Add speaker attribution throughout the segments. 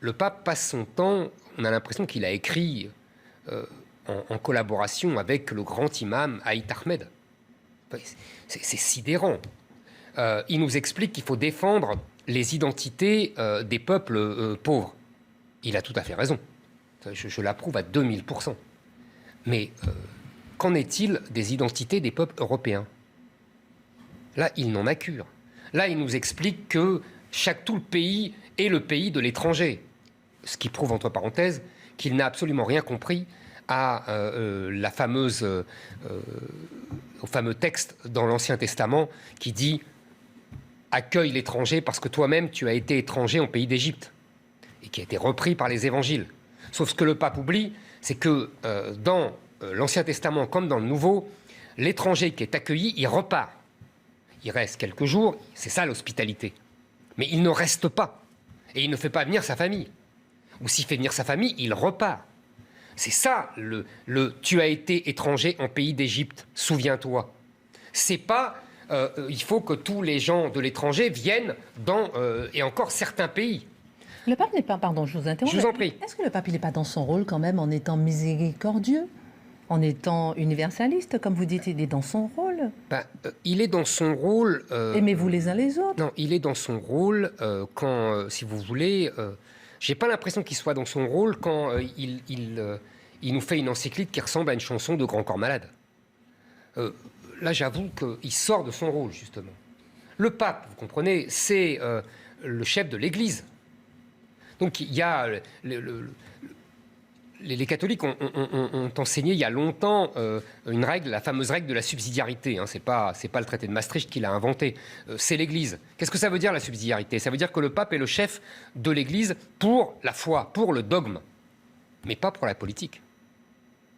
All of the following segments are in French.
Speaker 1: le pape passe son temps, on a l'impression qu'il a écrit en collaboration avec le grand imam Aït Ahmed. C'est sidérant. Il nous explique qu'il faut défendre les identités des peuples pauvres. Il a tout à fait raison. Je l'approuve à 2000%. Mais qu'en est-il des identités des peuples européens? Là, il n'en a cure. Là, il nous explique que tout le pays est le pays de l'étranger. Ce qui prouve, entre parenthèses, qu'il n'a absolument rien compris à au fameux texte dans l'Ancien Testament qui dit « Accueille l'étranger parce que toi-même, tu as été étranger au pays d'Égypte » et qui a été repris par les évangiles. Sauf ce que le pape oublie, c'est que dans l'Ancien Testament comme dans le Nouveau, l'étranger qui est accueilli, il repart. Il reste quelques jours, c'est ça l'hospitalité. Mais il ne reste pas. Et il ne fait pas venir sa famille. Ou s'il fait venir sa famille, il repart. C'est ça, tu as été étranger en pays d'Égypte, souviens-toi. C'est pas, il faut que tous les gens de l'étranger viennent dans, et encore certains pays.
Speaker 2: Le pape n'est pas, pardon, je vous interromps.
Speaker 1: Je vous en prie.
Speaker 2: Est-ce que le pape, il n'est pas dans son rôle quand même en étant miséricordieux, en étant universaliste, comme vous dites, il est dans son rôle?
Speaker 1: Il est dans son rôle...
Speaker 2: Aimez-vous les uns les autres?
Speaker 1: Non, il est dans son rôle quand, si vous voulez... j'ai pas l'impression qu'il soit dans son rôle quand il nous fait une encyclique qui ressemble à une chanson de Grand Corps Malade. Là, j'avoue qu'il sort de son rôle, justement. Le pape, vous comprenez, c'est le chef de l'Église. Donc, il y a... Les catholiques ont enseigné il y a longtemps une règle, la fameuse règle de la subsidiarité. Hein, c'est pas le traité de Maastricht qui l'a inventé, c'est l'Église. Qu'est-ce que ça veut dire la subsidiarité? Ça veut dire que le pape est le chef de l'Église pour la foi, pour le dogme, mais pas pour la politique.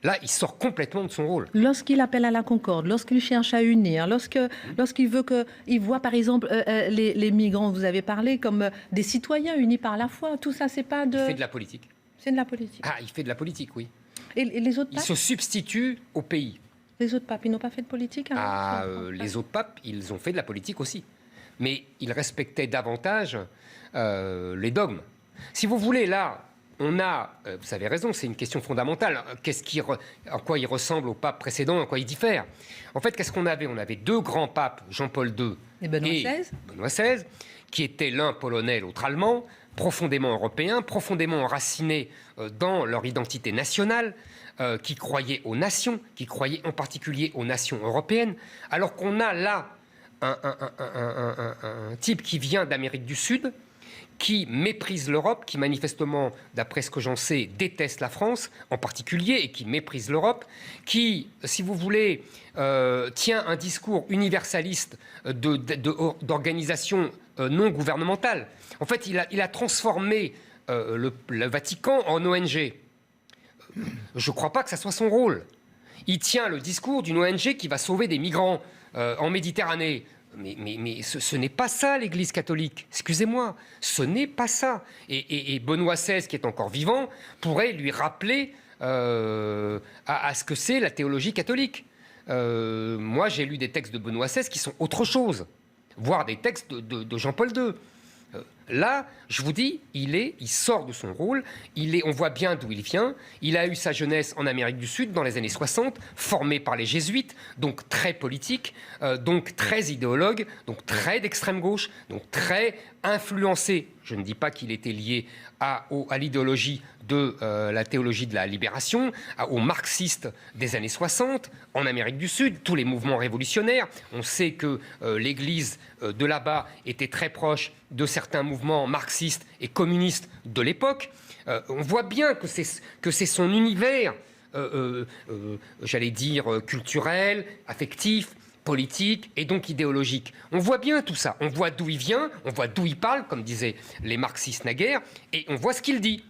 Speaker 1: Là, il sort complètement de son rôle.
Speaker 2: Lorsqu'il appelle à la concorde, lorsqu'il cherche à unir, lorsqu'il veut qu'il voit, par exemple, les migrants, vous avez parlé, comme des citoyens unis par la foi, tout ça, c'est pas de...
Speaker 1: Il fait de la politique.
Speaker 2: C'est de la politique.
Speaker 1: Ah, il fait de la politique, oui.
Speaker 2: Et les autres papes?
Speaker 1: Il se substitue au pays.
Speaker 2: Les autres papes, ils n'ont pas fait de politique
Speaker 1: les autres papes, ils ont fait de la politique aussi. Mais ils respectaient davantage les dogmes. Si vous voulez, là, on a... vous avez raison, c'est une question fondamentale. En quoi il ressemble au pape précédent, en quoi il diffère? En fait, qu'est-ce qu'on avait? On avait deux grands papes, Jean-Paul II
Speaker 2: et Benoît XVI,
Speaker 1: qui étaient l'un polonais, l'autre allemand, profondément européens, profondément enracinés dans leur identité nationale, qui croyaient aux nations, qui croyaient en particulier aux nations européennes, alors qu'on a là un type qui vient d'Amérique du Sud, qui méprise l'Europe, qui manifestement, d'après ce que j'en sais, déteste la France en particulier, et qui méprise l'Europe, qui, si vous voulez, tient un discours universaliste d'organisation non gouvernementale. En fait, il a transformé le Vatican en ONG. Je ne crois pas que ça soit son rôle. Il tient le discours d'une ONG qui va sauver des migrants en Méditerranée. Mais ce n'est pas ça, l'Église catholique. Excusez-moi, ce n'est pas ça. Et Benoît XVI, qui est encore vivant, pourrait lui rappeler à ce que c'est la théologie catholique. Moi, j'ai lu des textes de Benoît XVI qui sont autre chose, voire des textes de Jean-Paul II. Là, je vous dis, il sort de son rôle, on voit bien d'où il vient, il a eu sa jeunesse en Amérique du Sud dans les années 60, formé par les jésuites, donc très politique, donc très idéologue, donc très d'extrême gauche, donc très influencé. Je ne dis pas qu'il était lié à l'idéologie de la théologie de la libération, aux marxistes des années 60, en Amérique du Sud, tous les mouvements révolutionnaires. On sait que l'Église de là-bas était très proche de certains mouvements marxistes et communistes de l'époque. On voit bien que c'est son univers, j'allais dire, culturel, affectif, politique et donc idéologique. On voit bien tout ça. On voit d'où il vient, on voit d'où il parle, comme disaient les marxistes naguère, et on voit ce qu'il dit.